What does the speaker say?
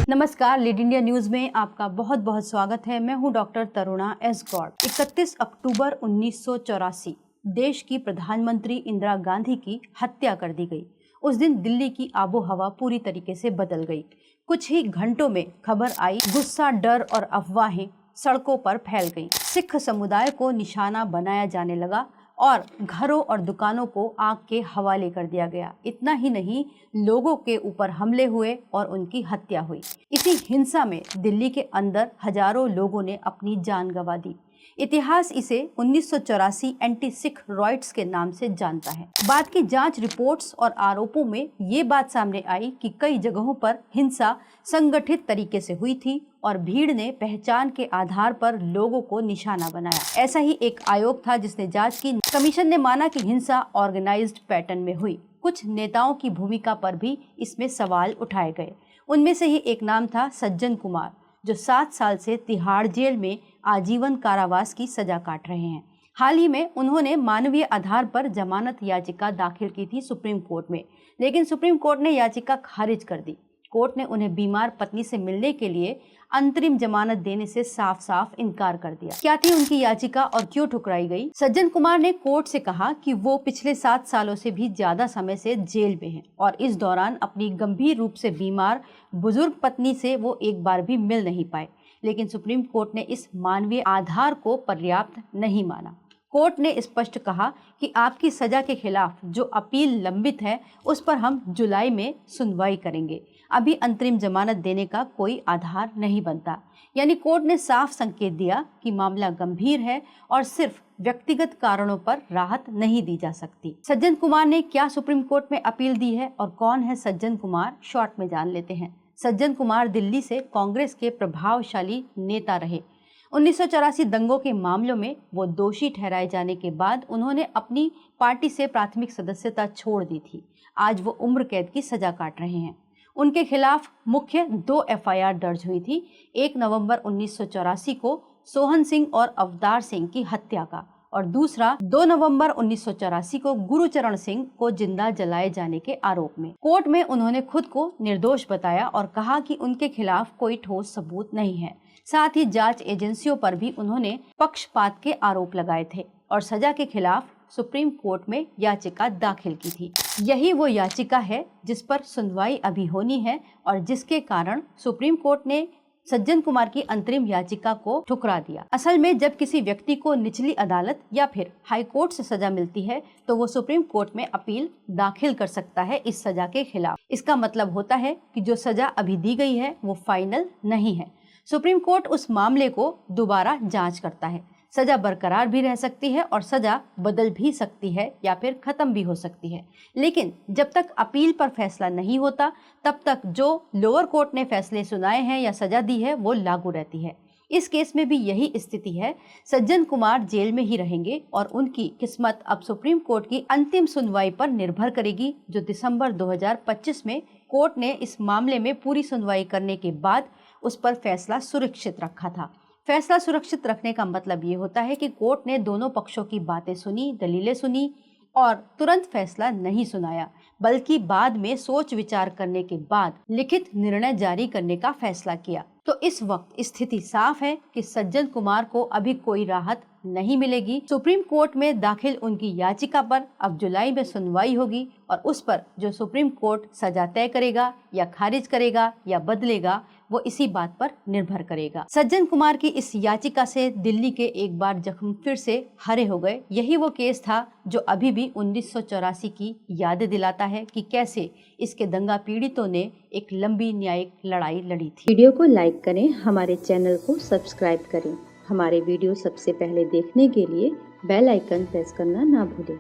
नमस्कार, lead India news में आपका बहुत बहुत स्वागत है। मैं हूं डॉक्टर तरुणा एस गौड़। 31 अक्टूबर 1984 देश की प्रधानमंत्री इंदिरा गांधी की हत्या कर दी गई। उस दिन दिल्ली की आबो हवा पूरी तरीके से बदल गई। कुछ ही घंटों में खबर आई, गुस्सा, डर और अफवाहें सड़कों पर फैल गईं। सिख समुदाय को निशाना बनाया जाने लगा और घरों और दुकानों को आग के हवाले कर दिया गया। इतना ही नहीं, लोगों के ऊपर हमले हुए और उनकी हत्या हुई। इसी हिंसा में दिल्ली के अंदर हजारों लोगों ने अपनी जान गंवा दी। इतिहास इसे 1984 एंटी सिख रॉयट्स के नाम से जानता है। बाद की जांच रिपोर्ट्स और आरोपों में ये बात सामने आई कि कई जगहों पर हिंसा संगठित तरीके से हुई थी और भीड़ ने पहचान के आधार पर लोगों को निशाना बनाया। ऐसा ही एक आयोग था जिसने जांच की। कमीशन ने माना कि हिंसा ऑर्गेनाइज्ड पैटर्न में हुई। कुछ नेताओं की भूमिका पर भी इसमें सवाल उठाए गए। उनमें से ही एक नाम था सज्जन कुमार, जो 7 साल से तिहाड़ जेल में आजीवन कारावास की सजा काट रहे हैं। हाल ही में उन्होंने मानवीय आधार पर जमानत याचिका दाखिल की थी सुप्रीम कोर्ट में, लेकिन सुप्रीम कोर्ट ने याचिका खारिज कर दी। कोर्ट ने उन्हें बीमार पत्नी से मिलने के लिए अंतरिम जमानत देने से साफ साफ इनकार कर दिया। क्या थी उनकी याचिका और क्यों ठुकराई गई? सज्जन कुमार ने कोर्ट से कहा कि वो पिछले 7 सालों से भी ज्यादा समय से जेल में हैं और इस दौरान अपनी गंभीर रूप से बीमार बुजुर्ग पत्नी से वो एक बार भी मिल नहीं पाए। लेकिन सुप्रीम कोर्ट ने इस मानवीय आधार को पर्याप्त नहीं माना। कोर्ट ने स्पष्ट कहा कि आपकी सजा के खिलाफ जो अपील लंबित है उस पर हम जुलाई में सुनवाई करेंगे। अभी अंतरिम जमानत देने का कोई आधार नहीं बनता। यानी कोर्ट ने साफ संकेत दिया कि मामला गंभीर है और सिर्फ व्यक्तिगत कारणों पर राहत नहीं दी जा सकती। सज्जन कुमार ने क्या सुप्रीम कोर्ट में अपील दी है और कौन है सज्जन कुमार, शॉर्ट में जान लेते हैं। सज्जन कुमार दिल्ली से कांग्रेस के प्रभावशाली नेता रहे। 1984 दंगों के मामलों में वो दोषी ठहराए जाने के बाद उन्होंने अपनी पार्टी से प्राथमिक सदस्यता छोड़ दी थी। आज वो उम्र कैद की सजा काट रहे हैं। उनके खिलाफ मुख्य 2 एफआईआर दर्ज हुई थी। 1 नवंबर 1984 को सोहन सिंह और अवतार सिंह की हत्या का और दूसरा 2 नवंबर 1984 को गुरुचरण सिंह को जिंदा जलाए जाने के आरोप में। कोर्ट में उन्होंने खुद को निर्दोष बताया और कहा कि उनके खिलाफ कोई ठोस सबूत नहीं है। साथ ही जांच एजेंसियों पर भी उन्होंने पक्षपात के आरोप लगाए थे और सजा के खिलाफ सुप्रीम कोर्ट में याचिका दाखिल की थी। यही वो याचिका है जिस पर सुनवाई अभी होनी है और जिसके कारण सुप्रीम कोर्ट ने सज्जन कुमार की अंतरिम याचिका को ठुकरा दिया। असल में जब किसी व्यक्ति को निचली अदालत या फिर हाई कोर्ट से सजा मिलती है तो वो सुप्रीम कोर्ट में अपील दाखिल कर सकता है इस सजा के खिलाफ। इसका मतलब होता है कि जो सजा अभी दी गई है वो फाइनल नहीं है। सुप्रीम कोर्ट उस मामले को दोबारा जांच करता है। सजा बरकरार भी रह सकती है और सजा बदल भी सकती है या फिर खत्म भी हो सकती है। लेकिन जब तक अपील पर फैसला नहीं होता तब तक जो लोअर कोर्ट ने फैसले सुनाए हैं या सजा दी है वो लागू रहती है। इस केस में भी यही स्थिति है। सज्जन कुमार जेल में ही रहेंगे और उनकी किस्मत अब सुप्रीम कोर्ट की अंतिम सुनवाई पर निर्भर करेगी, जो दिसंबर 2025 में कोर्ट ने इस मामले में पूरी सुनवाई करने के बाद उस पर फैसला सुरक्षित रखा था। फैसला सुरक्षित रखने का मतलब ये होता है कि कोर्ट ने दोनों पक्षों की बातें सुनी, दलीलें सुनी और तुरंत फैसला नहीं सुनाया, बल्कि बाद में सोच विचार करने के बाद लिखित निर्णय जारी करने का फैसला किया। तो इस वक्त स्थिति साफ है कि सज्जन कुमार को अभी कोई राहत नहीं मिलेगी। सुप्रीम कोर्ट में दाखिल उनकी याचिका पर अब जुलाई में सुनवाई होगी और उस पर जो सुप्रीम कोर्ट सजा तय करेगा या खारिज करेगा या बदलेगा वो इसी बात पर निर्भर करेगा। सज्जन कुमार की इस याचिका से दिल्ली के एक बार जख्म फिर से हरे हो गए। यही वो केस था जो अभी भी 1984 की याद दिलाता है कि कैसे इसके दंगा पीड़ितों ने एक लंबी न्यायिक लड़ाई लड़ी थी। वीडियो को लाइक करें, हमारे चैनल को सब्सक्राइब करें। हमारे वीडियो सबसे पहले देखने के लिए बेल आइकन प्रेस करना ना भूलें।